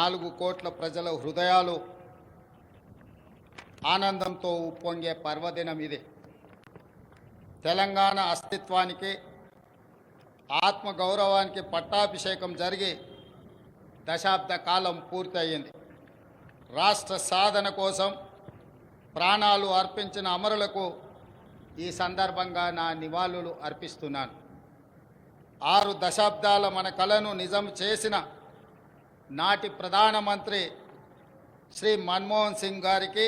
4 కోట్ల ప్రజల హృదయాలు ఆనందంతో ఉప్పొంగే పర్వదినం ఇది. తెలంగాణ అస్తిత్వానికి, ఆత్మగౌరవానికి పట్టాభిషేకం జరిగి దశాబ్ద కాలం పూర్తయింది. రాష్ట్ర సాధన కోసం ప్రాణాలు అర్పించిన అమరులకు ఈ సందర్భంగా నా నివాళులు అర్పిస్తున్నాను. 6 దశాబ్దాల మన కలను నిజం చేసిన నాటి ప్రధానమంత్రి శ్రీ మన్మోహన్ సింగ్ గారికి,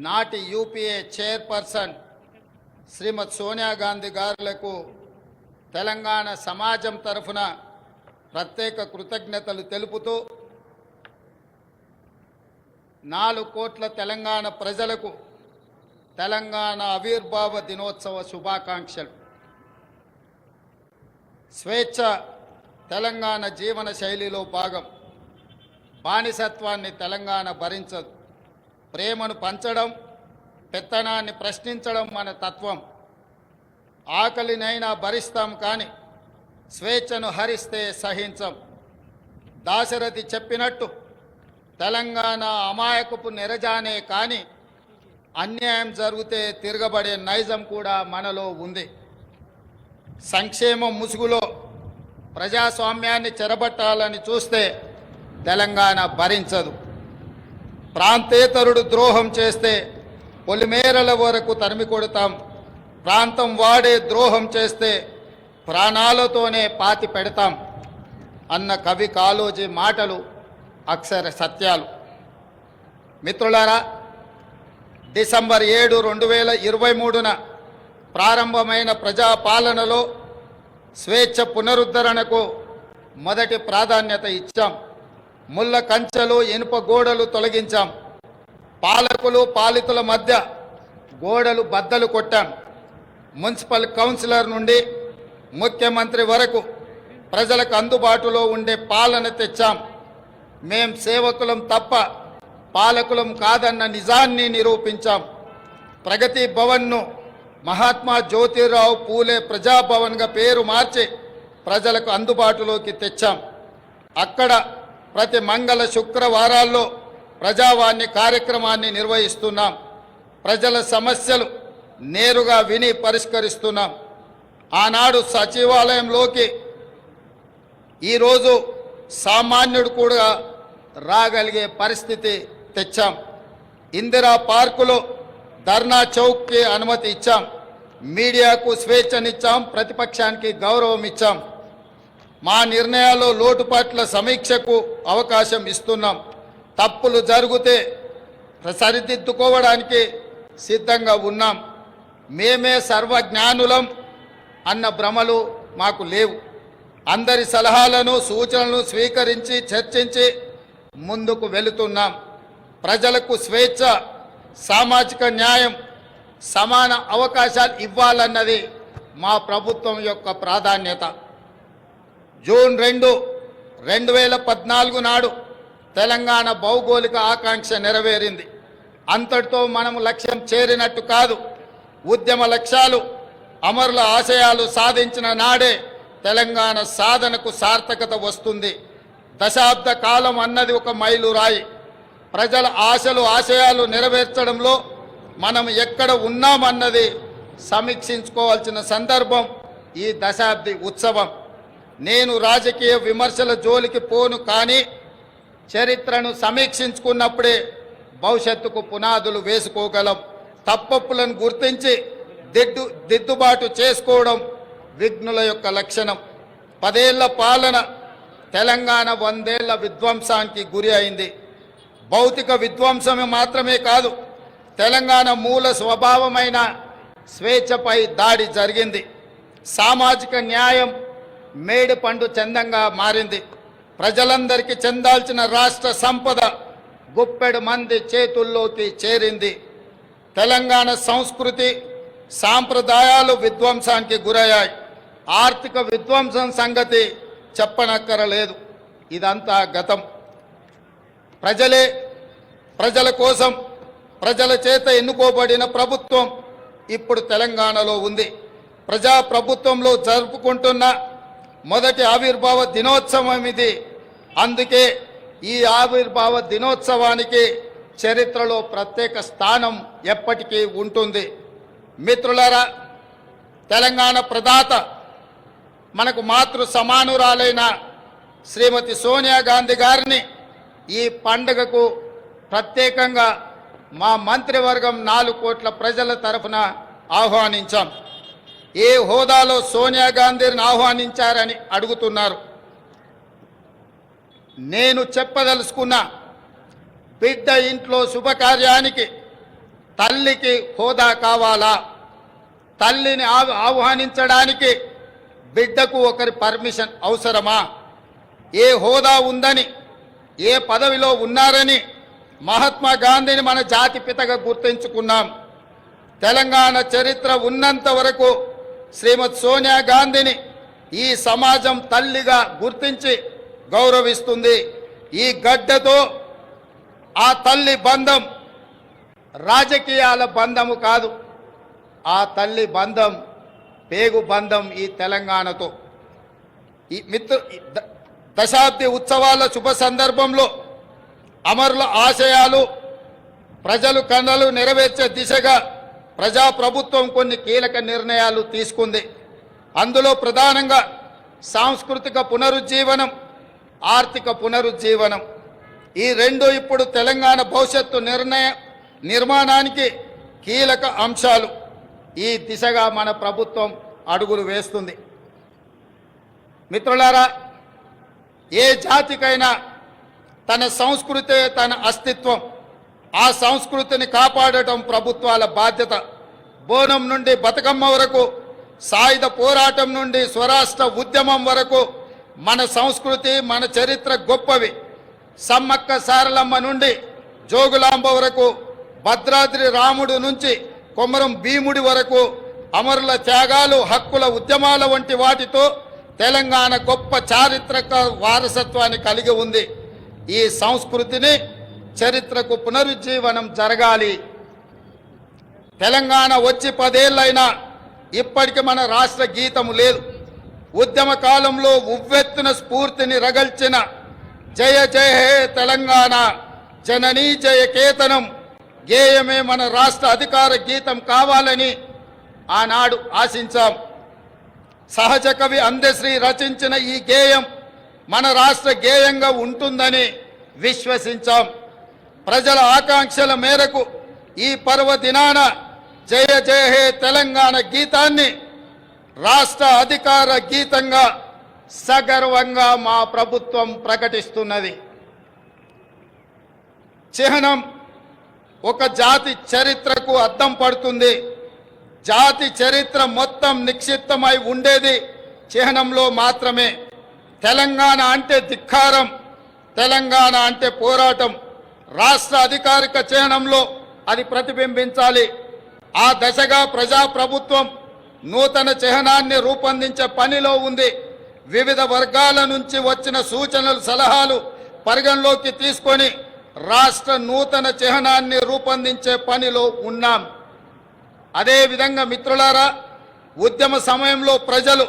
నాటి యూపీఏ చైర్పర్సన్ శ్రీమతి సోనియా గాంధీ గారులకు తెలంగాణ సమాజం తరఫున ప్రత్యేక కృతజ్ఞతలు తెలుపుతూ 4 కోట్ల తెలంగాణ ప్రజలకు తెలంగాణ ఆవిర్భావ దినోత్సవ శుభాకాంక్షలు. స్వేచ్ఛ తెలంగాణ జీవన శైలిలో భాగం. బానిసత్వాన్ని తెలంగాణ భరించదు. ప్రేమను పంచడం, పెత్తనాన్ని ప్రశ్నించడం మన తత్వం. ఆకలినైనా భరిస్తాం కానీ స్వేచ్ఛను హరిస్తే సహించం. దాశరథి చెప్పినట్టు తెలంగాణ అమాయకపు నెరజానే కానీ అన్యాయం జరిగితే తిరగబడే నైజం కూడా మనలో ఉంది. సంక్షేమం ముసుగులో ప్రజాస్వామ్యాన్ని చెరబట్టాలని చూస్తే తెలంగాణ భరించదు. ప్రాంతేతరుడు ద్రోహం చేస్తే పొలిమేరల వరకు తరిమి కొడతాం. ప్రాంతం వాడే ద్రోహం చేస్తే ప్రాణాలతోనే పాతి పెడతాం అన్న కవి కాళోజీ మాటలు అక్షర సత్యాలు. మిత్రులారా, డిసెంబర్ 7, 2023న ప్రారంభమైన ప్రజాపాలనలో స్వేచ్ఛ పునరుద్ధరణకు మొదటి ప్రాధాన్యత ఇచ్చాం. ముళ్ళ కంచెలు, ఇనుప గోడలు తొలగించాం. పాలకులు పాలితుల మధ్య గోడలు బద్దలు కొట్టాం. మున్సిపల్ కౌన్సిలర్ నుండి ముఖ్యమంత్రి వరకు ప్రజలకు అందుబాటులో ఉండే పాలన తెచ్చాం. మేం సేవకులం తప్ప పాలకులం కాదన్న నిజాన్ని నిరూపించాం. ప్రగతి భవన్ను మహాత్మా జ్యోతిరావు పూలే ప్రజాభవన్గా పేరు మార్చి ప్రజలకు అందుబాటులోకి తెచ్చాం. అక్కడ ప్రతి మంగళ శుక్రవారాల్లో ప్రజావాణి కార్యక్రమాన్ని నిర్వహిస్తున్నాం. ప్రజల సమస్యలు నేరుగా విని పరిష్కరిస్తున్నాం. ఆనాడు సచివాలయంలోకి ఈరోజు సామాన్యుడు కూడా రాగలిగే పరిస్థితి తెచ్చాం. ఇందిరా పార్కులో ధర్నా చౌక్కి అనుమతి ఇచ్చాం. మీడియాకు స్వేచ్ఛనిచ్చాం. ప్రతిపక్షానికి గౌరవం ఇచ్చాం. మా నిర్ణయాల్లో లోటుపాట్ల సమీక్షకు అవకాశం ఇస్తున్నాం. తప్పులు జరిగితే సరిదిద్దుకోవడానికి సిద్ధంగా ఉన్నాం. మేమే సర్వజ్ఞానులం అన్న భ్రమలు మాకు లేవు. అందరి సలహాలను, సూచనలను స్వీకరించి చర్చించి ముందుకు వెళుతున్నాం. ప్రజలకు స్వేచ్ఛ, సామాజిక న్యాయం, సమాన అవకాశాలు ఇవ్వాలన్నది మా ప్రభుత్వం యొక్క ప్రాధాన్యత. జూన్ 2, 2014 నాడు తెలంగాణ భౌగోళిక ఆకాంక్ష నెరవేరింది. అంతటితో మనము లక్ష్యం చేరినట్టు కాదు. ఉద్యమ లక్ష్యాలు, అమరుల ఆశయాలు సాధించిన నాడే తెలంగాణ సాధనకు సార్థకత వస్తుంది. దశాబ్ద కాలం అన్నది ఒక మైలురాయి. ప్రజల ఆశలు, ఆశయాలు నెరవేర్చడంలో మనం ఎక్కడ ఉన్నామన్నది సమీక్షించుకోవాల్సిన సందర్భం ఈ దశాబ్ది ఉత్సవం. నేను రాజకీయ విమర్శల జోలికి పోను, కానీ చరిత్రను సమీక్షించుకున్నప్పుడే భవిష్యత్తుకు పునాదులు వేసుకోగలం. తప్పప్పులను గుర్తించి దిద్దుబాటు చేసుకోవడం విఘ్నుల యొక్క లక్షణం. 10 ఏళ్ల పాలన తెలంగాణ 100 ఏళ్ల విధ్వంసానికి గురి అయింది. భౌతిక విధ్వంసమే మాత్రమే కాదు, తెలంగాణ మూల స్వభావమైన స్వేచ్ఛపై దాడి జరిగింది. సామాజిక న్యాయం మేడి పండు చందంగా మారింది. ప్రజలందరికీ చెందాల్సిన రాష్ట్ర సంపద గుప్పెడు మంది చేతుల్లోకి చేరింది. తెలంగాణ సంస్కృతి, సాంప్రదాయాలు విధ్వంసానికి గురయ్యాయి. ఆర్థిక విధ్వంసం సంగతి చెప్పనక్కరలేదు. ఇదంతా గతం. ప్రజలే, ప్రజల కోసం, ప్రజల చేత ఎన్నుకోబడిన ప్రభుత్వం ఇప్పుడు తెలంగాణలో ఉంది. ప్రజా ప్రభుత్వంలో జరుపుకుంటున్న మొదటి ఆవిర్భావ దినోత్సవం ఇది. అందుకే ఈ ఆవిర్భావ దినోత్సవానికి చరిత్రలో ప్రత్యేక స్థానం ఎప్పటికీ ఉంటుంది. మిత్రులారా, తెలంగాణ ప్రదాత మనకు మాతృ సమానురాలైన శ్రీమతి సోనియా గాంధీ గారిని ఈ పండుగకు ప్రత్యేకంగా మా మంత్రివర్గం 4 కోట్ల ప్రజల తరఫున ఆహ్వానించాం. ఏ హోదాలో సోనియా గాంధీని ఆహ్వానించారని అడుగుతున్నారు. నేను చెప్పదలుచుకున్న బిడ్డ ఇంట్లో శుభకార్యానికి తల్లికి హోదా కావాలా? తల్లిని ఆహ్వానించడానికి బిడ్డకు ఒకరి పర్మిషన్ అవసరమా? ఏ హోదా ఉందని, ఏ పదవిలో ఉన్నారని మహాత్మా గాంధీని మన జాతిపితగా గుర్తించుకున్నాం. తెలంగాణ చరిత్ర ఉన్నంత వరకు శ్రీమతి సోనియా గాంధీని ఈ సమాజం తల్లిగా గుర్తించి గౌరవిస్తుంది. ఈ గడ్డతో ఆ తల్లి బంధం రాజకీయాల బంధము కాదు, ఆ తల్లి బంధం పేగు బంధం ఈ తెలంగాణతో. ఈ దశాబ్ది ఉత్సవాల శుభ సందర్భంలో అమరుల ఆశయాలు ప్రజలు కళలు నెరవేర్చే దిశగా ప్రజాప్రభుత్వం కొన్ని కీలక నిర్ణయాలు తీసుకుంది. అందులో ప్రధానంగా సాంస్కృతిక పునరుజ్జీవనం, ఆర్థిక పునరుజ్జీవనం, ఈ రెండు ఇప్పుడు తెలంగాణ భవిష్యత్తు నిర్మాణానికి కీలక అంశాలు. ఈ దిశగా మన ప్రభుత్వం అడుగులు వేస్తుంది. మిత్రులారా, ఏ జాతికైనా తన సంస్కృతే తన అస్తిత్వం. ఆ సంస్కృతిని కాపాడటం ప్రభుత్వాల బాధ్యత. బోనం నుండి బతుకమ్మ వరకు, సాయుధ పోరాటం నుండి స్వరాష్ట్ర ఉద్యమం వరకు మన సంస్కృతి, మన చరిత్ర గొప్పవి. సమ్మక్క సారలమ్మ నుండి జోగులాంబ వరకు, భద్రాద్రి రాముడు నుంచి కొమరం భీముడి వరకు అమరుల త్యాగాలు, హక్కుల ఉద్యమాల వంటి వాటితో తెలంగాణ గొప్ప చారిత్రక వారసత్వాన్ని కలిగి ఉంది. ఈ సంస్కృతిని, చరిత్రకు పునరుజ్జీవనం జరగాలి. తెలంగాణ వచ్చి 10 ఏళ్ళైనా ఇప్పటికి మన రాష్ట్ర గీతము లేదు. ఉద్యమ కాలంలో ఉవ్వెత్తున స్ఫూర్తిని రగల్చిన జయ జయ హే తెలంగాణ జననీ జయ కేతనం గేయమే మన రాష్ట్ర అధికార గీతం కావాలని ఆనాడు ఆశించాం. సహజ కవి అందశ్రీ రచించిన ఈ గేయం మన రాష్ట్ర గేయంగా ఉంటుందని విశ్వసించాం. ప్రజల ఆకాంక్షల మేరకు ఈ పర్వదినాన జయ జయ హే తెలంగాణ గీతాన్ని రాష్ట్ర అధికార గీతంగా సగర్వంగా మా ప్రభుత్వం ప్రకటిస్తున్నది. చిహ్నం ఒక జాతి చరిత్రకు అద్దం పడుతుంది. జాతి చరిత్ర మొత్తం నిక్షిప్తమై ఉండేది చిహ్నంలో మాత్రమే. తెలంగాణ అంటే ధిక్కారం, తెలంగాణ అంటే పోరాటం. రాష్ట్ర అధికారిక చిహ్నంలో అది ప్రతిబింబించాలి. ఆ దశగా ప్రజాప్రభుత్వం నూతన చిహ్నాన్ని రూపొందించే పనిలో ఉంది. వివిధ వర్గాల నుంచి వచ్చిన సూచనలు, సలహాలు పరిగణలోకి తీసుకొని రాష్ట్ర నూతన చిహ్నాన్ని రూపొందించే పనిలో ఉన్నాం. అదేవిధంగా మిత్రులారా, ఉద్యమ సమయంలో ప్రజలు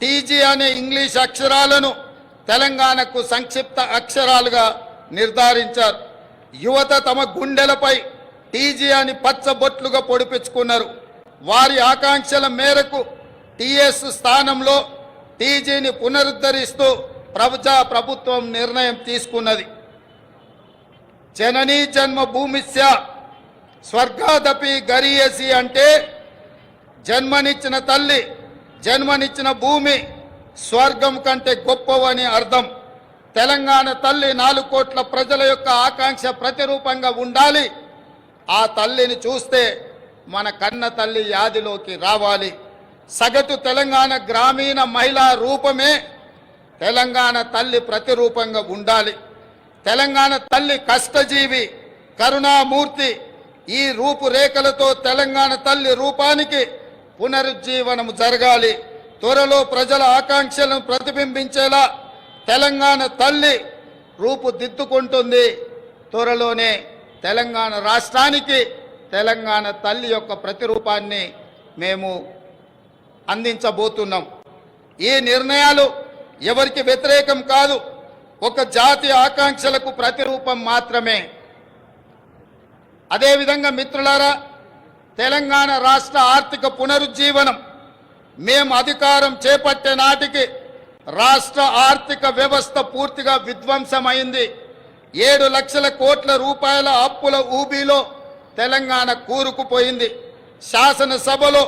టీజీ అనే ఇంగ్లీష్ అక్షరాలను తెలంగాణకు సంక్షిప్త అక్షరాలుగా నిర్ధారించారు. యువత తమ గుండెలపై టీజీ అని పచ్చబొట్లుగా పొడిపించుకున్నారు. వారి ఆకాంక్షల మేరకు టీఎస్ స్థానంలో టీజీని పునరుద్ధరిస్తూ ప్రభుత్వం నిర్ణయం తీసుకున్నది. జననీ జన్మభూమిస్య స్వర్గాదపి గరీయసి అంటే జన్మనిచ్చిన తల్లి, జన్మనిచ్చిన భూమి స్వర్గం కంటే గొప్పవని అర్థం. తెలంగాణ తల్లి 4 కోట్ల ప్రజల యొక్క ఆకాంక్ష ప్రతిరూపంగా ఉండాలి. ఆ తల్లిని చూస్తే మన కన్న తల్లి యాదిలోకి రావాలి. సగటు తెలంగాణ గ్రామీణ మహిళా రూపమే తెలంగాణ తల్లి ప్రతిరూపంగా ఉండాలి. తెలంగాణ తల్లి కష్టజీవి, కరుణామూర్తి. ఈ రూపురేఖలతో తెలంగాణ తల్లి రూపానికి పునరుజ్జీవనం జరగాలి. త్వరలో ప్రజల ఆకాంక్షలను ప్రతిబింబించేలా తెలంగాణ తల్లి రూపుదిద్దుకుంటుంది. త్వరలోనే తెలంగాణ రాష్ట్రానికి తెలంగాణ తల్లి యొక్క ప్రతిరూపాన్ని మేము అందించబోతున్నాం. ఈ నిర్ణయాలు ఎవరికి వ్యతిరేకం కాదు. ఒక జాతి ఆకాంక్షలకు ప్రతిరూపం మాత్రమే. అదేవిధంగా మిత్రులారా, తెలంగాణ రాష్ట్ర ఆర్థిక పునరుజ్జీవనం మేము అధికారం చేపట్టే నాటికి రాష్ట్ర ఆర్థిక వ్యవస్థ పూర్తిగా విధ్వంసమైంది. 7 లక్షల కోట్ల రూపాయల అప్పుల ఊబిలో తెలంగాణ కూరుకుపోయింది. శాసనసభలో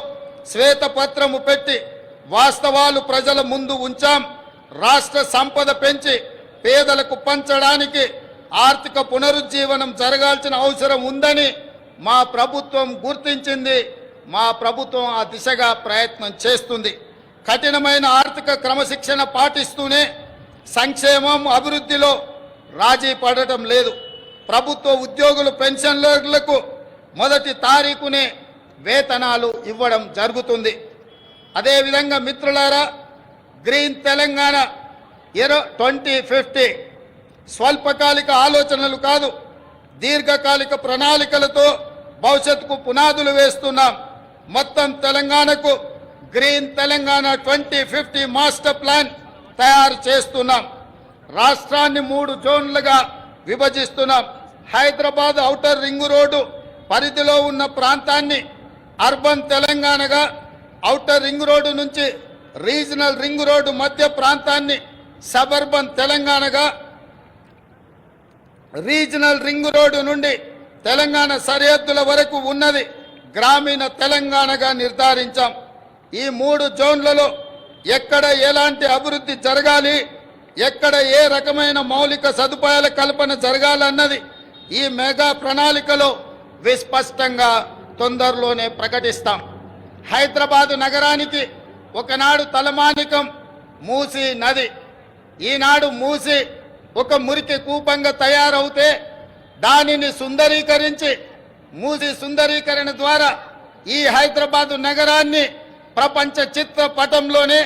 శ్వేతపత్రము పెట్టి వాస్తవాలు ప్రజల ముందు ఉంచాం. రాష్ట్ర సంపద పెంచి పేదలకు పంచడానికి ఆర్థిక పునరుజ్జీవనం జరగాల్సిన అవసరం ఉందని మా ప్రభుత్వం గుర్తించింది. మా ప్రభుత్వం ఆ దిశగా ప్రయత్నం చేస్తుంది. కఠినమైన ఆర్థిక క్రమశిక్షణ పాటిస్తూనే సంక్షేమం అభివృద్ధిలో రాజీ పడటం లేదు. ప్రభుత్వ ఉద్యోగులు పెన్షన్లకు మొదటి తారీఖునే వేతనాలు ఇవ్వడం జరుగుతుంది. అదేవిధంగా మిత్రులారా, గ్రీన్ తెలంగాణ 2050 స్వల్పకాలిక ఆలోచనలు కాదు, దీర్ఘకాలిక ప్రణాళికలతో భవిష్యత్తుకు పునాదులు వేస్తున్నాం. మొత్తం తెలంగాణకు గ్రీన్ తెలంగాణ 2050 మాస్టర్ ప్లాన్ తయారు చేస్తున్నాం. రాష్ట్రాన్ని 3 జోన్లుగా విభజిస్తున్నాం. హైదరాబాద్ ఔటర్ రింగ్ రోడ్డు పరిధిలో ఉన్న ప్రాంతాన్ని అర్బన్ తెలంగాణగా, ఔటర్ రింగ్ రోడ్డు నుంచి రీజనల్ రింగ్ రోడ్డు మధ్య ప్రాంతాన్ని సబర్బన్ తెలంగాణగా, రీజనల్ రింగ్ రోడ్డు నుండి తెలంగాణ సరిహద్దుల వరకు ఉన్నది గ్రామీణ తెలంగాణగా నిర్ధారించాం. ఈ 3 జోన్లలో ఎక్కడ ఎలాంటి అభివృద్ధి జరగాలి, ఎక్కడ ఏ రకమైన మౌలిక సదుపాయాల కల్పన జరగాలన్నది ఈ మెగా ప్రణాళికలో విస్పష్టంగా తొందరలోనే ప్రకటిస్తాం. హైదరాబాదు నగరానికి ఒకనాడు తలమానికం మూసీ నది. ఈనాడు మూసీ ఒక మురికి కూపంగా తయారవుతే దానిని సుందరీకరించి, మూసీ సుందరీకరణ ద్వారా ఈ హైదరాబాదు నగరాన్ని ప్రపంచ చిత్రపటంలోనే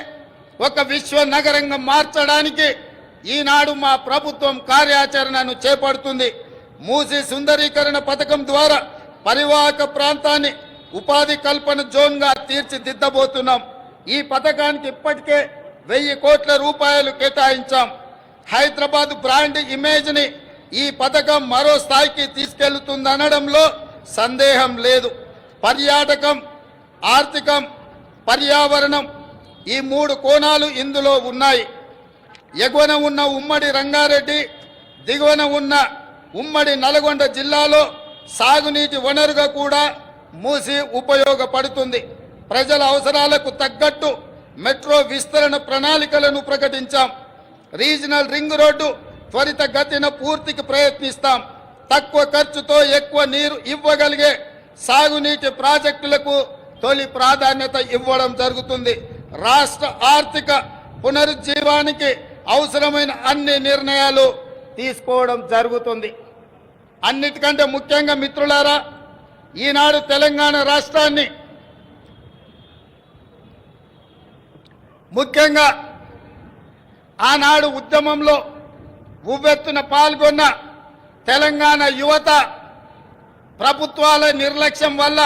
ఒక విశ్వ నగరంగా మార్చడానికి ఈనాడు మా ప్రభుత్వం కార్యాచరణను చేపడుతుంది. మూసీ సుందరీకరణ పథకం ద్వారా పరివాహక ప్రాంతాన్ని ఉపాధి కల్పన జోన్గా తీర్చిదిద్దబోతున్నాం. ఈ పథకానికి ఇప్పటికే 1000 కోట్ల రూపాయలు కేటాయించాం. హైదరాబాద్ బ్రాండ్ ఇమేజ్ని ఈ పథకం మరో స్థాయికి తీసుకెళ్తుందనడంలో సందేహం లేదు. పర్యాటకం, ఆర్థికం, పర్యావరణం ఈ 3 కోణాలు ఇందులో ఉన్నాయి. ఎగువన ఉన్న ఉమ్మడి రంగారెడ్డి, దిగువన ఉన్న ఉమ్మడి నల్గొండ జిల్లాలో సాగునీటి వనరుగా కూడా మూసి ఉపయోగపడుతుంది. ప్రజల అవసరాలకు తగ్గట్టు మెట్రో విస్తరణ ప్రణాళికలను ప్రకటించాం. రీజనల్ రింగ్ రోడ్డు త్వరితగతిన పూర్తికి ప్రయత్నిస్తాం. తక్కువ ఖర్చుతో ఎక్కువ నీరు ఇవ్వగలిగే సాగునీటి ప్రాజెక్టులకు తొలి ప్రాధాన్యత ఇవ్వడం జరుగుతుంది. రాష్ట్ర ఆర్థిక పునరుజ్జీవానికి అవసరమైన అన్ని నిర్ణయాలు తీసుకోవడం జరుగుతుంది. అన్నిటికంటే ముఖ్యంగా మిత్రులారా, ఈనాడు తెలంగాణ రాష్ట్రాన్ని ముఖ్యంగా ఆనాడు ఉద్యమంలో ఉవ్వెత్తున పాల్గొన్న తెలంగాణ యువత ప్రభుత్వాల నిర్లక్ష్యం వల్ల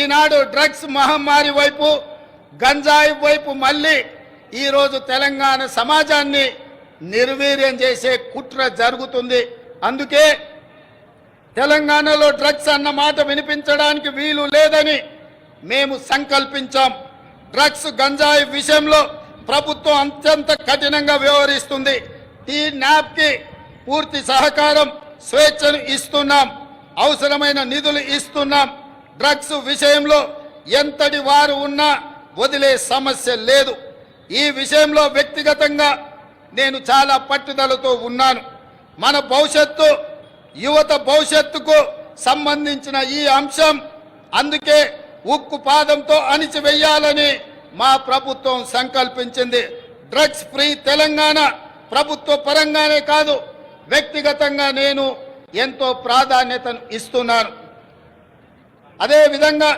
ఈనాడు డ్రగ్స్ మహమ్మారి వైపు, గంజాయి వైపు మళ్ళీ ఈరోజు తెలంగాణ సమాజాన్ని నిర్వీర్యం చేసే కుట్ర జరుగుతుంది. అందుకే తెలంగాణలో డ్రగ్స్ అన్న మాట వినిపించడానికి వీలు లేదని మేము సంకల్పించాం. డ్రగ్స్, గంజాయి విషయంలో ప్రభుత్వం అత్యంత కఠినంగా వ్యవహరిస్తుంది. టీ-న్యాప్కి పూర్తి సహకారం, స్వేచ్ఛను ఇస్తున్నాం. అవసరమైన నిధులు ఇస్తున్నాం. డ్రగ్స్ విషయంలో ఎంతటి వారు ఉన్నా వదిలే సమస్య లేదు. ఈ విషయంలో వ్యక్తిగతంగా నేను చాలా పట్టుదలతో ఉన్నాను. మన భవిష్యత్తు, యువత భవిష్యత్తుకు సంబంధించిన ఈ అంశం, అందుకే ఉక్కు పాదంతో అణిచివేయాలని మా ప్రభుత్వం సంకల్పించింది. డ్రగ్స్ ఫ్రీ తెలంగాణ ప్రభుత్వ పరంగానే కాదు, వ్యక్తిగతంగా నేను ఎంతో ప్రాధాన్యతను ఇస్తున్నాను. అదేవిధంగా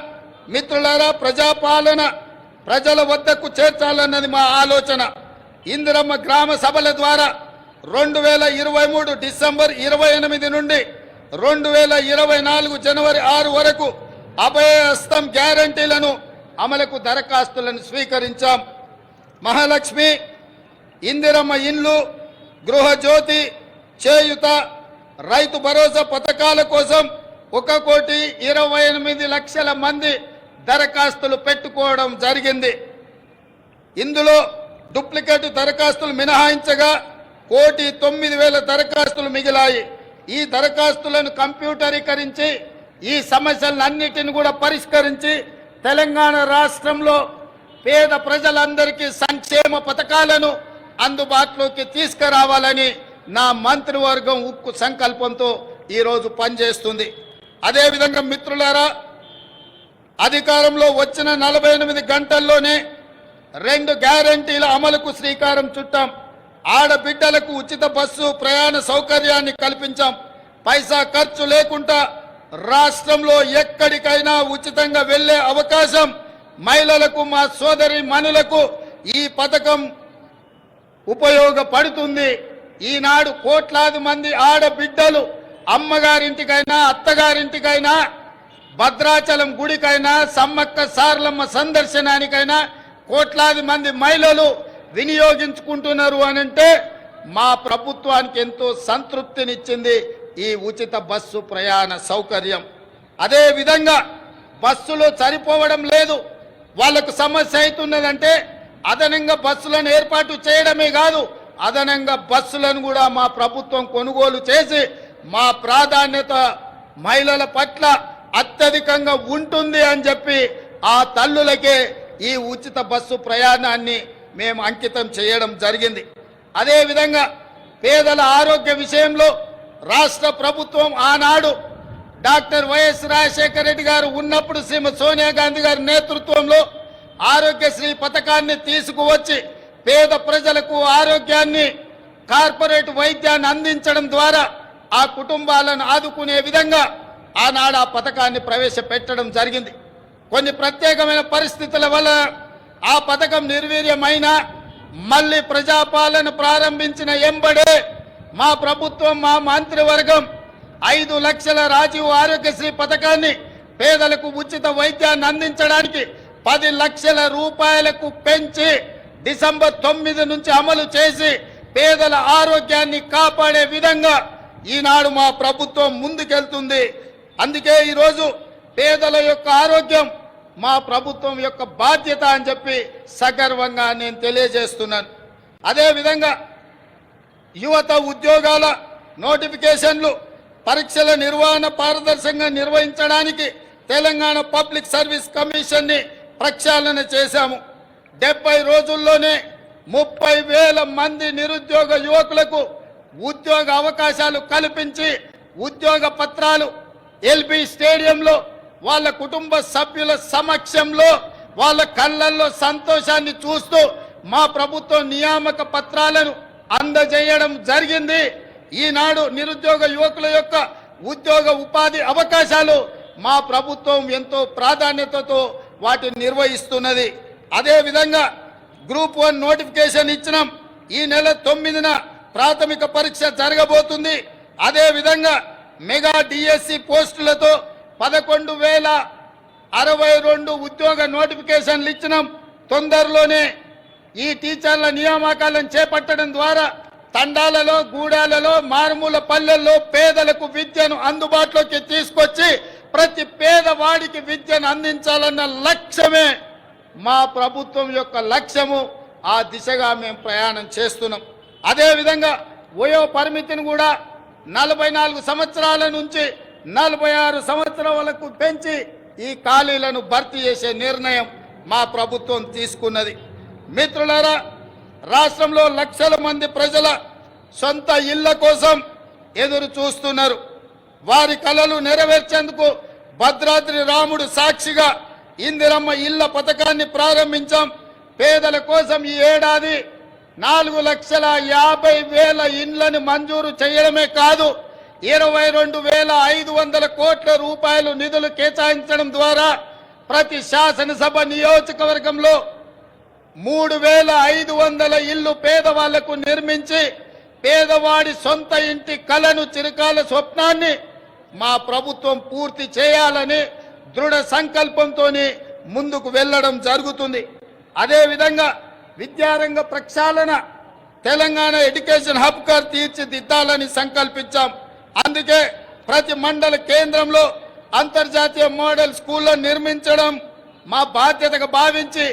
మిత్రులారా, ప్రజాపాలన ప్రజల వద్దకు చేర్చాలన్నది మా ఆలోచన. ఇందిరమ్మ గ్రామ సభల ద్వారా 2023 డిసెంబర్ 28 నుండి 2024 జనవరి 6 వరకు అభయహస్తం గ్యారంటీలను అమలుకు దరఖాస్తులను స్వీకరించాం. మహాలక్ష్మి, ఇందిరమ్మ ఇండ్లు, గృహజ్యోతి, చేయుత, రైతు భరోసా పథకాల కోసం 1,28,00,000 మంది దరఖాస్తులు పెట్టుకోవడం జరిగింది. ఇందులో డూప్లికేట్ దరఖాస్తులు మినహాయించగా 1,09,000 దరఖాస్తులు మిగిలాయి. ఈ దరఖాస్తులను కంప్యూటరీకరించి ఈ సమస్యలన్నిటిని కూడా పరిష్కరించి తెలంగాణ రాష్ట్రంలో పేద ప్రజలందరికీ సంక్షేమ పథకాలను అందుబాటులోకి తీసుకురావాలని నా మంత్రివర్గం ఉక్కు సంకల్పంతో ఈరోజు పనిచేస్తుంది. అదేవిధంగా మిత్రులారా, అధికారంలో వచ్చిన 48 గంటల్లోనే 2 గ్యారంటీల అమలుకు శ్రీకారం చుట్టాం. ఆడబిడ్డలకు ఉచిత బస్సు ప్రయాణ సౌకర్యాన్ని కల్పించాం. పైసా ఖర్చు లేకుండా రాష్ట్రంలో ఎక్కడికైనా ఉచితంగా వెళ్లే అవకాశం మహిళలకు, మా సోదరి మనులకు ఈ పథకం ఉపయోగపడుతుంది. ఈనాడు కోట్లాది మంది ఆడబిడ్డలు అమ్మగారింటికైనా, అత్తగారింటికైనా, భద్రాచలం గుడికైనా, సమ్మక్క సారలమ్మ సందర్శనానికైనా కోట్లాది మంది మహిళలు వినియోగించుకుంటున్నారు అనంటే మా ప్రభుత్వానికి ఎంతో సంతృప్తినిచ్చింది ఈ ఉచిత బస్సు ప్రయాణ సౌకర్యం. అదే విధంగా బస్సులు సరిపోవడం లేదు, వాళ్ళకు సమస్య అవుతున్నదంటే అదనంగా బస్సులను ఏర్పాటు చేయడమే కాదు, అదనంగా బస్సులను కూడా మా ప్రభుత్వం కొనుగోలు చేసి మా ప్రాధాన్యత మహిళల పట్ల అత్యధికంగా ఉంటుంది అని చెప్పి ఆ తల్లులకే ఈ ఉచిత బస్సు ప్రయాణాన్ని మేము అంకితం చేయడం జరిగింది. అదేవిధంగా పేదల ఆరోగ్య విషయంలో రాష్ట్ర ప్రభుత్వం ఆనాడు డాక్టర్ వైఎస్ రాజశేఖర రెడ్డి గారు ఉన్నప్పుడు శ్రీమతి సోనియా గాంధీ గారి నేతృత్వంలో ఆరోగ్యశ్రీ పథకాన్ని తీసుకువచ్చి పేద ప్రజలకు ఆరోగ్యాన్ని, కార్పొరేట్ వైద్యాన్ని అందించడం ద్వారా ఆ కుటుంబాలను ఆదుకునే విధంగా ఆనాడు ఆ పథకాన్ని ప్రవేశపెట్టడం జరిగింది. కొన్ని ప్రత్యేకమైన పరిస్థితుల వల్ల ఆ పథకం నిర్వీర్యమైన మళ్ళీ ప్రజాపాలన ప్రారంభించిన ఎంబడే మా ప్రభుత్వం, మా మంత్రివర్గం 5 లక్షల రాజీవ్ ఆరోగ్యశ్రీ పథకాన్ని పేదలకు ఉచిత వైద్యాన్ని అందించడానికి 10 లక్షల రూపాయలకు పెంచి డిసెంబర్ 9 నుంచి అమలు చేసి పేదల ఆరోగ్యాన్ని కాపాడే విధంగా ఈనాడు మా ప్రభుత్వం ముందుకెళ్తుంది. అందుకే ఈరోజు పేదల యొక్క ఆరోగ్యం మా ప్రభుత్వం యొక్క బాధ్యత అని చెప్పి సగర్వంగా నేను తెలియజేస్తున్నాను. అదేవిధంగా యువత ఉద్యోగాల నోటిఫికేషన్లు, పరీక్షల నిర్వహణ పారదర్శకంగా నిర్వహించడానికి తెలంగాణ పబ్లిక్ సర్వీస్ కమిషన్ని ప్రక్షాళన చేశాము. 70 రోజుల్లోనే 30,000 మంది నిరుద్యోగ యువకులకు ఉద్యోగ అవకాశాలు కల్పించి ఉద్యోగ పత్రాలు ఎల్బీ స్టేడియంలో వాళ్ళ కుటుంబ సభ్యుల సమక్షంలో వాళ్ళ కళ్ళల్లో సంతోషాన్ని చూస్తూ మా ప్రభుత్వం నియామక పత్రాలను అందజేయడం జరిగింది. ఈనాడు నిరుద్యోగ యువకుల యొక్క ఉద్యోగ ఉపాధి అవకాశాలు మా ప్రభుత్వం ఎంతో ప్రాధాన్యతతో వాటిని నిర్వహిస్తున్నది. అదేవిధంగా గ్రూప్ 1 నోటిఫికేషన్ ఇచ్చినాం. ఈ నెల 9న ప్రాథమిక పరీక్ష జరగబోతుంది. అదేవిధంగా మెగా డిఎస్సి పోస్టులతో 11,062 ఉద్యోగ నోటిఫికేషన్లు ఇచ్చినాం. తొందరలోనే ఈ టీచర్ల నియామకాలను చేపట్టడం ద్వారా తండాలలో, గూడాలలో, మారుమూల పల్లెల్లో పేదలకు విద్యను అందుబాటులోకి తీసుకొచ్చి ప్రతి పేదవాడికి విద్యను అందించాలన్న లక్ష్యమే మా ప్రభుత్వం యొక్క లక్ష్యము. ఆ దిశగా మేము ప్రయాణం చేస్తున్నాం. అదేవిధంగా వయో పరిమితిని కూడా 44 సంవత్సరాల నుంచి 46 సంవత్సరాలకు పెంచి ఈ ఖాళీలను భర్తీ చేసే నిర్ణయం మా ప్రభుత్వం తీసుకున్నది. మిత్రులారా, రాష్ట్రంలో లక్షల మంది ప్రజల సొంత ఇళ్ల కోసం ఎదురు చూస్తున్నారు. వారి కలలు నెరవేర్చేందుకు భద్రాద్రి రాముడు సాక్షిగా ఇందిరమ్మ ఇళ్ల పథకాన్ని ప్రారంభించాం. పేదల కోసం ఈ ఏడాది 4,50,000 ఇండ్లను మంజూరు చేయడమే కాదు, 22,500 కోట్ల రూపాయలు నిధులు కేటాయించడం ద్వారా ప్రతి శాసనసభ నియోజకవర్గంలో 3,500 ఇళ్లు పేదవాళ్లకు నిర్మించి పేదవాడి సొంత ఇంటి కలను, చిరకాల స్వప్నాన్ని మా ప్రభుత్వం పూర్తి చేయాలని దృఢ సంకల్పంతో ముందుకు వెళ్ళడం జరుగుతుంది. అదేవిధంగా విద్యారంగ ప్రక్షాళన, తెలంగాణ ఎడ్యుకేషన్ హబ్ గా తీర్చిదిద్దాలని సంకల్పించాం. అందుకే ప్రతి మండల కేంద్రంలో అంతర్జాతీయ మోడల్ స్కూళ్లను నిర్మించడం మా బాధ్యతగా భావించి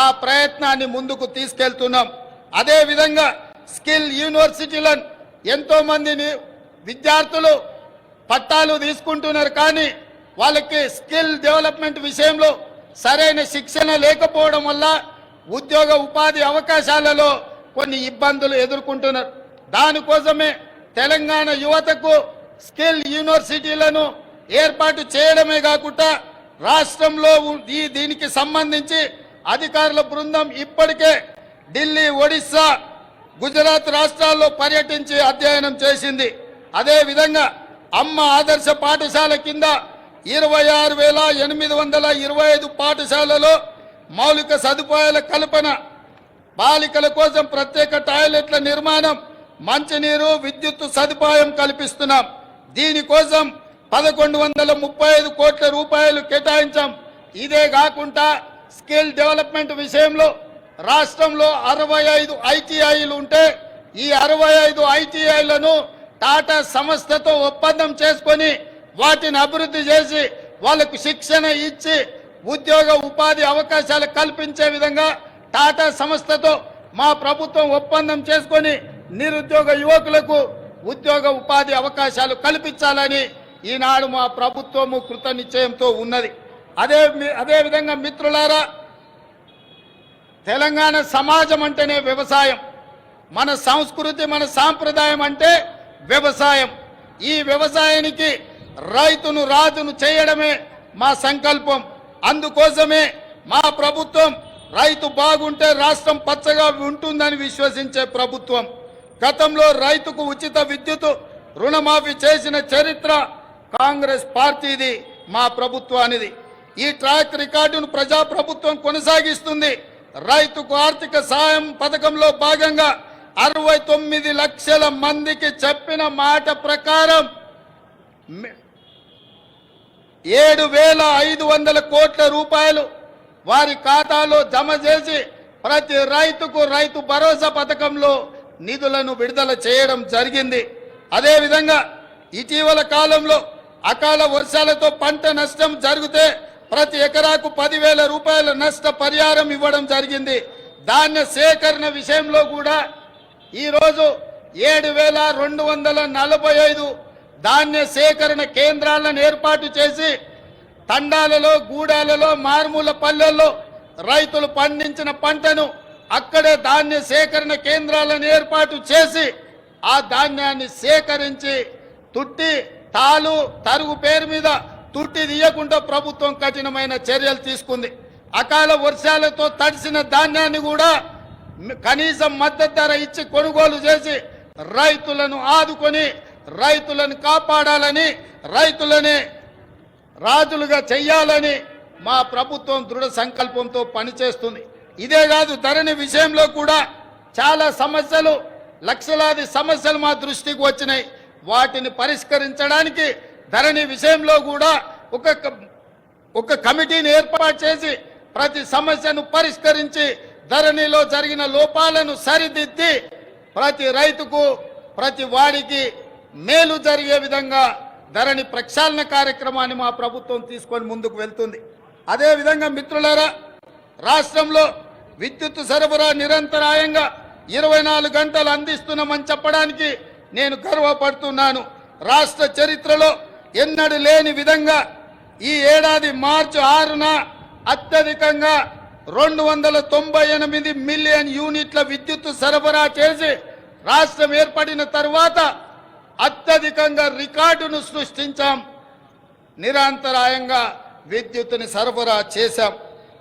ఆ ప్రయత్నాన్ని ముందుకు తీసుకెళ్తున్నాం. అదే విధంగా స్కిల్ యూనివర్సిటీలను ఎంతో మందిని విద్యార్థులు పట్టాలు తీసుకుంటున్నారు, కానీ వాళ్ళకి స్కిల్ డెవలప్మెంట్ విషయంలో సరైన శిక్షణ లేకపోవడం వల్ల ఉద్యోగ ఉపాధి అవకాశాలలో కొన్ని ఇబ్బందులు ఎదుర్కొంటున్నారు. దానికోసమే తెలంగాణ యువతకు స్కిల్ యూనివర్సిటీలను ఏర్పాటు చేయడమే కాకుండా రాష్ట్రంలో దీనికి సంబంధించి అధికారుల బృందం ఇప్పటికే ఢిల్లీ, ఒడిశా, గుజరాత్ రాష్ట్రాల్లో పర్యటించి అధ్యయనం చేసింది. అదే విధంగా అమ్మ ఆదర్శ పాఠశాల కింద 26,825 పాఠశాలలో మౌలిక సదుపాయాల కల్పన, బాలికల కోసం ప్రత్యేక టాయిలెట్ల నిర్మాణం, మంచినీరు, విద్యుత్ సదుపాయం కల్పిస్తున్నాం. దీనికోసం 1135 కోట్ల రూపాయలు కేటాయించాం. ఇదే కాకుండా స్కిల్ డెవలప్మెంట్ విషయంలో రాష్ట్రంలో 65 ఐటీఐలు ఉంటే ఈ 65 ఐటీఐలను టాటా సంస్థతో ఒప్పందం చేసుకొని వాటిని అభివృద్ధి చేసి వాళ్లకు శిక్షణ ఇచ్చి ఉద్యోగ ఉపాధి అవకాశాలు కల్పించే విధంగా టాటా సంస్థతో మా ప్రభుత్వం ఒప్పందం చేసుకొని నిరుద్యోగ యువకులకు ఉద్యోగ ఉపాధి అవకాశాలు కల్పించాలని ఈనాడు మా ప్రభుత్వము కృత నిశ్చయంతో ఉన్నది. అదే విధంగా మిత్రులారా, తెలంగాణ సమాజం అంటేనే వ్యవసాయం. మన సంస్కృతి, మన సాంప్రదాయం అంటే వ్యవసాయం. ఈ వ్యవసాయానికి రైతును రాజును చేయడమే మా సంకల్పం. అందుకోసమే మా ప్రభుత్వం రైతు బాగుంటే రాష్ట్రం పచ్చగా ఉంటుందని విశ్వసించే ప్రభుత్వం. గతంలో రైతుకు ఉచిత విద్యుత్ రుణమాఫీ చేసిన చరిత్ర కాంగ్రెస్ పార్టీది, మా ప్రభుత్వానిది. ఈ ట్రాక్ రికార్డును ప్రజాప్రభుత్వం కొనసాగిస్తుంది. రైతుకు ఆర్థిక సాయం పథకంలో భాగంగా 69 లక్షల మందికి చెప్పిన మాట ప్రకారం 7,500 కోట్ల రూపాయలు వారి ఖాతాలో జమ చేసి ప్రతి రైతుకు రైతు భరోసా పథకంలో నిధులను విడుదల చేయడం జరిగింది. అదేవిధంగా ఇటీవల కాలంలో అకాల వర్షాలతో పంట నష్టం జరిగితే ప్రతి ఎకరాకు 10,000 రూపాయల నష్ట పరిహారం ఇవ్వడం జరిగింది. ధాన్య సేకరణ విషయంలో కూడా ఈరోజు 7,245 ధాన్య సేకరణ కేంద్రాలను ఏర్పాటు చేసి తండాలలో, గూడాలలో, మారుమూల పల్లెల్లో రైతులు పండించిన పంటను అక్కడే ధాన్య సేకరణ కేంద్రాలను ఏర్పాటు చేసి ఆ ధాన్యాన్ని సేకరించి తుట్టి, తాలు, తరుగు పేరు మీద తుట్టి తీయకుండా ప్రభుత్వం కఠినమైన చర్యలు తీసుకుంది. అకాల వర్షాలతో తడిసిన ధాన్యాన్ని కూడా కనీసం మద్దతు ధర ఇచ్చి కొనుగోలు చేసి రైతులను ఆదుకొని రైతులను కాపాడాలని, రైతులని రాజులుగా చెయ్యాలని మా ప్రభుత్వం దృఢ సంకల్పంతో పనిచేస్తుంది. ఇదే కాదు, ధరణి విషయంలో కూడా చాలా సమస్యలు, లక్షలాది సమస్యలు మా దృష్టికి వచ్చినాయి. వాటిని పరిష్కరించడానికి ధరణి విషయంలో కూడా ఒక కమిటీని ఏర్పాటు చేసి ప్రతి సమస్యను పరిష్కరించి ధరణిలో జరిగిన లోపాలను సరిదిద్ది ప్రతి రైతుకు, ప్రతి వాడికి మేలు జరిగే విధంగా ధరణి ప్రక్షాళన కార్యక్రమాన్ని మా ప్రభుత్వం తీసుకొని ముందుకు వెళ్తుంది. అదేవిధంగా మిత్రులారా, రాష్ట్రంలో విద్యుత్ సరఫరా నిరంతరాయంగా 24 గంటలు అందిస్తున్నామని చెప్పడానికి నేను గర్వపడుతున్నాను. రాష్ట్ర చరిత్రలో ఎన్నడూ లేని విధంగా ఈ ఏడాది మార్చి 6న అత్యధికంగా 298 మిలియన్ యూనిట్ల విద్యుత్ సరఫరా చేసి రాష్ట్రం ఏర్పడిన తర్వాత అత్యధికంగా రికార్డును సృష్టించాం. నిరంతరాయంగా విద్యుత్తుని సరఫరా చేశాం.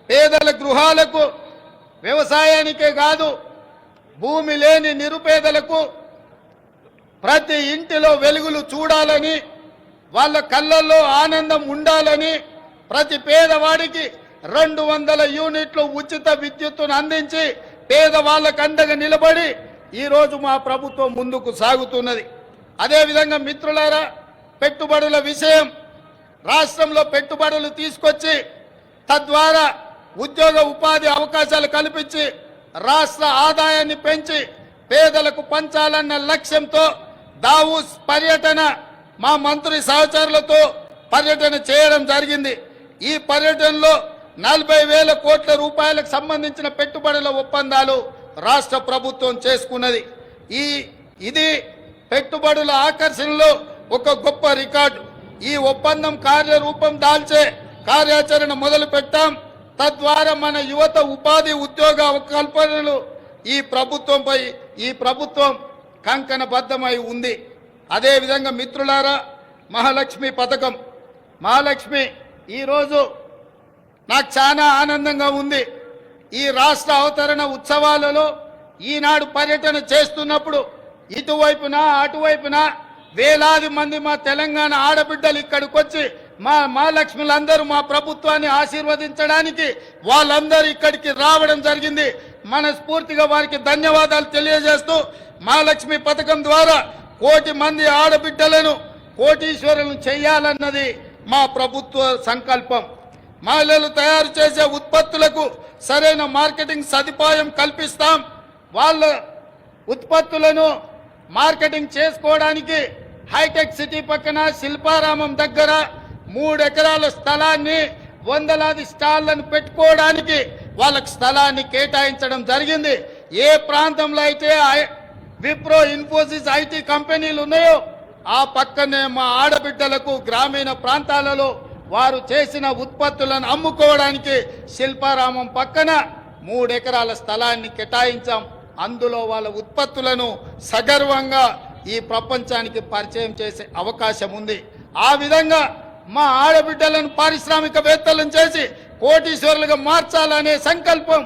పేదల గృహాలకు, వ్యవసాయానికే కాదు భూమి లేని నిరుపేదలకు ప్రతి ఇంటిలో వెలుగులు చూడాలని, వాళ్ళ కళ్ళల్లో ఆనందం ఉండాలని ప్రతి పేదవాడికి 200 యూనిట్లు ఉచిత విద్యుత్తును అందించి పేదవాళ్ళకు అండగా నిలబడి ఈరోజు మా ప్రభుత్వం ముందుకు సాగుతున్నది. అదేవిధంగా మిత్రులారా, పెట్టుబడుల విషయం, రాష్ట్రంలో పెట్టుబడులు తీసుకొచ్చి తద్వారా ఉద్యోగ ఉపాధి అవకాశాలు కల్పించి రాష్ట్ర ఆదాయాన్ని పెంచి పేదలకు పంచాలన్న లక్ష్యంతో దావూస్ పర్యటన మా మంత్రి సహచరులతో పర్యటన చేయడం జరిగింది. ఈ పర్యటనలో 40,000 కోట్ల రూపాయలకు సంబంధించిన పెట్టుబడుల ఒప్పందాలు రాష్ట్ర ప్రభుత్వం చేసుకున్నది. ఇది పెట్టుబడుల ఆకర్షణలో ఒక గొప్ప రికార్డు. ఈ ఒప్పందం కార్యరూపం దాల్చే కార్యాచరణ మొదలు పెట్టాం. తద్వారా మన యువత ఉపాధి ఉద్యోగ కల్పనలు ఈ ప్రభుత్వం కంకణబద్ధమై ఉంది. అదేవిధంగా మిత్రులారా, మహాలక్ష్మి పథకం, మహాలక్ష్మి ఈరోజు నాకు చాలా ఆనందంగా ఉంది. ఈ రాష్ట్ర అవతరణ ఉత్సవాలలో ఈనాడు పర్యటన చేస్తున్నప్పుడు ఇటువైపున అటువైపున వేలాది మంది మా తెలంగాణ ఆడబిడ్డలు ఇక్కడికి వచ్చి మా లక్ష్ములందరూ మా ప్రభుత్వాన్ని ఆశీర్వదించడానికి వాళ్ళందరూ ఇక్కడికి రావడం జరిగింది. మనస్ఫూర్తిగా వారికి ధన్యవాదాలు తెలియజేస్తూ మహాలక్ష్మి పథకం ద్వారా 1,00,00,000 మంది ఆడబిడ్డలను కోటీశ్వరులను చేయాలన్నది మా ప్రభుత్వ సంకల్పం. మహిళలు తయారు చేసే ఉత్పత్తులకు సరైన మార్కెటింగ్ సదుపాయం కల్పిస్తాం. వాళ్ళ ఉత్పత్తులను మార్కెటింగ్ చేసుకోవడానికి హైటెక్ సిటీ పక్కన శిల్పారామం దగ్గర 3 ఎకరాల స్థలాన్ని, వందలాది స్టాళ్లను పెట్టుకోవడానికి వాళ్ళకి స్థలాన్ని కేటాయించడం జరిగింది. ఏ ప్రాంతంలో అయితే విప్రో, ఇన్ఫోసిస్, ఐటీ కంపెనీలు ఉన్నాయో ఆ పక్కనే మా ఆడబిడ్డలకు గ్రామీణ ప్రాంతాలలో వారు చేసిన ఉత్పత్తులను అమ్ముకోవడానికి శిల్పారామం పక్కన 3 ఎకరాల స్థలాన్ని కేటాయించాం. అందులో వాళ్ళ ఉత్పత్తులను సగర్వంగా ఈ ప్రపంచానికి పరిచయం చేసే అవకాశం ఉంది. ఆ విధంగా మా ఆడబిడ్డలను పారిశ్రామికవేత్తలను చేసి కోటీశ్వరులుగా మార్చాలనే సంకల్పం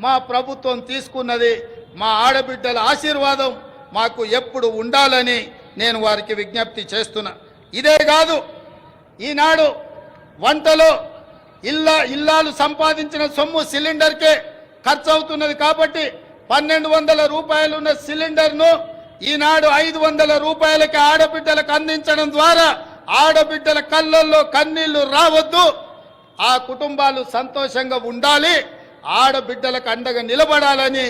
మా ప్రభుత్వం తీసుకున్నది. మా ఆడబిడ్డల ఆశీర్వాదం మాకు ఎప్పుడు ఉండాలని నేను వారికి విజ్ఞప్తి చేస్తున్నా. ఇదే కాదు, ఈనాడు వంటలో ఇల్లాలు సంపాదించిన సొమ్ము సిలిండర్కే ఖర్చు అవుతున్నది. కాబట్టి 1,200 రూపాయలు ఉన్న సిలిండర్ను ఈనాడు 500 రూపాయలకి ఆడబిడ్డలకు అందించడం ద్వారా ఆడబిడ్డల కళ్ళల్లో కన్నీళ్లు రావద్దు, ఆ కుటుంబాలు సంతోషంగా ఉండాలి, ఆడబిడ్డలకు అండగా నిలబడాలని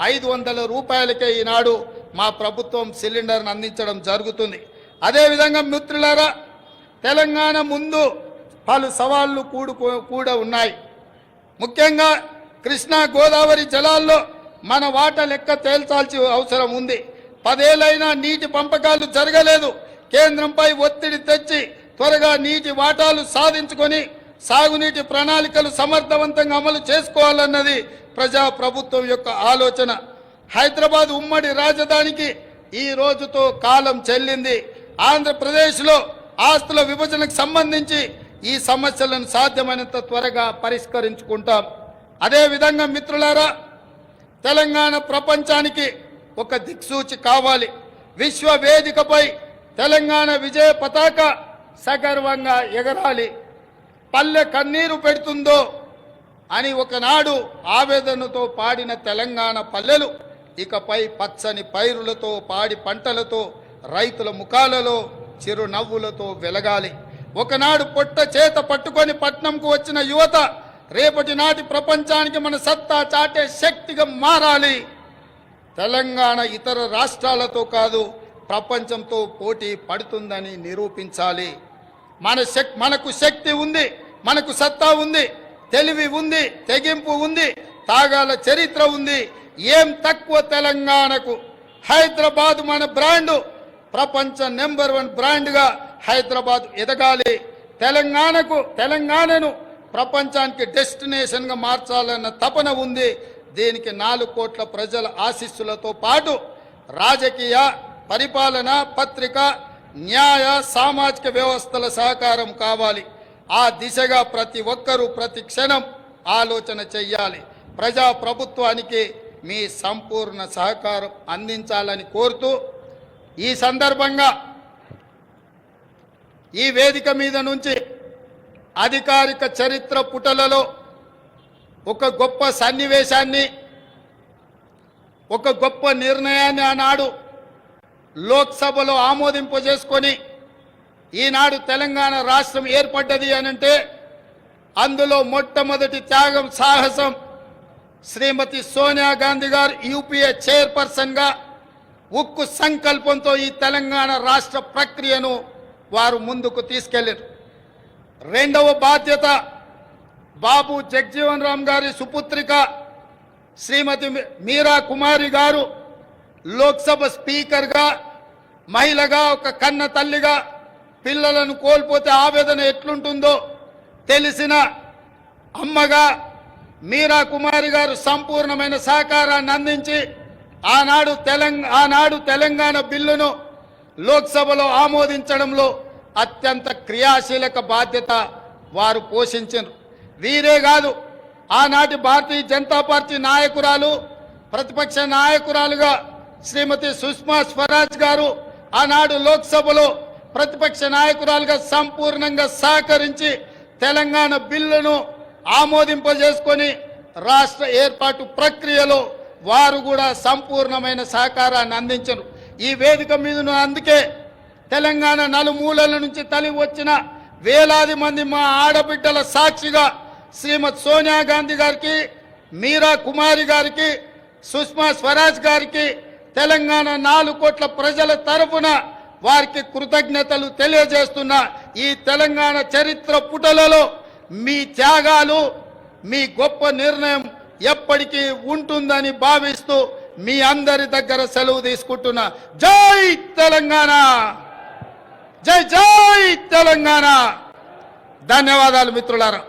500 రూపాయలకే ఈనాడు మా ప్రభుత్వం సిలిండర్ను అందించడం జరుగుతుంది. అదేవిధంగా మిత్రులారా, తెలంగాణ ముందు పలు సవాళ్లు కూడా ఉన్నాయి. ముఖ్యంగా కృష్ణా గోదావరి జలాల్లో మన వాటా లెక్క తేల్చాల్సిన అవసరం ఉంది. 10 ఏళ్లైనా నీటి పంపకాలు జరగలేదు. కేంద్రంపై ఒత్తిడి తెచ్చి త్వరగా నీటి వాటాలు సాధించుకొని సాగునీటి ప్రణాళికలు సమర్థవంతంగా అమలు చేసుకోవాలన్నది ప్రభుత్వం యొక్క ఆలోచన. హైదరాబాద్ ఉమ్మడి రాజధానికి ఈ రోజుతో కాలం చెల్లింది. ఆంధ్రప్రదేశ్లో ఆస్తుల విభజనకు సంబంధించి ఈ సమస్యలను సాధ్యమైనంత త్వరగా పరిష్కరించుకుంటాం. అదేవిధంగా మిత్రులారా, తెలంగాణ ప్రపంచానికి ఒక దిక్సూచి కావాలి. విశ్వ వేదికపై తెలంగాణ విజయ పతాక సగర్వంగా ఎగరాలి. పల్లె కన్నీరు పెడుతుందో అని ఒకనాడు ఆవేదనతో పాడిన తెలంగాణ పల్లెలు ఇకపై పచ్చని పైరులతో, పాడి పంటలతో, రైతుల ముఖాలలో చిరునవ్వులతో వెలగాలి. ఒకనాడు పొట్ట చేత పట్టుకొని పట్నంకు వచ్చిన యువత రేపటి నాటి ప్రపంచానికి మన సత్తా చాటే శక్తిగా మారాలి. తెలంగాణ ఇతర రాష్ట్రాలతో కాదు, ప్రపంచంతో పోటీ పడుతుందని నిరూపించాలి. మనకు శక్తి ఉంది, మనకు సత్తా ఉంది, తెలివి ఉంది, తెగింపు ఉంది, తాగాల చరిత్ర ఉంది. ఏం తక్కువ తెలంగాణకు? హైదరాబాద్ మన బ్రాండు, ప్రపంచ నెంబర్ 1 బ్రాండ్గా హైదరాబాద్ ఎదగాలి. తెలంగాణను ప్రపంచానికి డెస్టినేషన్గా మార్చాలన్న తపన ఉంది. దీనికి 4 కోట్ల ప్రజల ఆశీస్సులతో పాటు రాజకీయ, పరిపాలన, పత్రిక, న్యాయ, సామాజిక వ్యవస్థల సహకారం కావాలి. ఆ దిశగా ప్రతి ఒక్కరూ ప్రతి క్షణం ఆలోచన చెయ్యాలి. ప్రజాప్రభుత్వానికి మీ సంపూర్ణ సహకారం అందించాలని కోరుతూ ఈ సందర్భంగా ఈ వేదిక మీద నుంచి అధికారిక చరిత్ర పుటలలో ఒక గొప్ప సన్నివేశాన్ని, ఒక గొప్ప నిర్ణయాన్ని ఆనాడు లోక్సభలో ఆమోదింపజేసుకొని ఈనాడు తెలంగాణ రాష్ట్రం ఏర్పడ్డది అనంటే అందులో మొట్టమొదటి త్యాగం, సాహసం శ్రీమతి సోనియా గాంధీ గారు యూపీఏ చైర్పర్సన్గా ఉక్కు సంకల్పంతో ఈ తెలంగాణ రాష్ట్ర ప్రక్రియను వారు ముందుకు తీసుకెళ్లారు. రెండవ బాధ్యత బాబు జగజీవన్ రామ్ గారి సుపుత్రిక శ్రీమతి మీరా కుమారి గారు లోక్సభ స్పీకర్గా, మహిళగా, ఒక కన్న తల్లిగా పిల్లలను కోల్పోతే ఆవేదన ఎట్లుంటుందో తెలిసిన అమ్మగా మీరా కుమారి గారు సంపూర్ణమైన సహకారాన్ని అందించి ఆనాడు తెలంగాణ బిల్లును లోక్సభలో ఆమోదించడంలో అత్యంత క్రియాశీలక బాధ్యత వారు పోషించారు. వీరే కాదు, ఆనాటి భారతీయ జనతా పార్టీ నాయకురాలు, ప్రతిపక్ష నాయకురాలుగా శ్రీమతి సుష్మా స్వరాజ్ గారు ఆనాడు లోక్సభలో ప్రతిపక్ష నాయకురాలుగా సంపూర్ణంగా సహకరించి తెలంగాణ బిల్లును ఆమోదింపజేసుకొని రాష్ట్ర ఏర్పాటు ప్రక్రియలో వారు కూడా సంపూర్ణమైన సహకారాన్ని అందించరు. ఈ వేదిక మీదను అందుకే తెలంగాణ నలుమూలల నుంచి తల్లి వచ్చిన వేలాది మంది మా ఆడబిడ్డల సాక్షిగా శ్రీమతి సోనియా గాంధీ గారికి, మీరా కుమారి గారికి, సుష్మా స్వరాజ్ గారికి తెలంగాణ 4 కోట్ల ప్రజల తరఫున వారికి కృతజ్ఞతలు తెలియజేస్తున్న ఈ తెలంగాణ చరిత్ర పుటలలో మీ త్యాగాలు, మీ గొప్ప నిర్ణయం ఎప్పటికీ ఉంటుందని భావిస్తూ మీ అందరి దగ్గర సెలవు తీసుకుంటున్నా. జై తెలంగాణ, జై జై తెలంగాణ. ధన్యవాదాలు మిత్రులారా.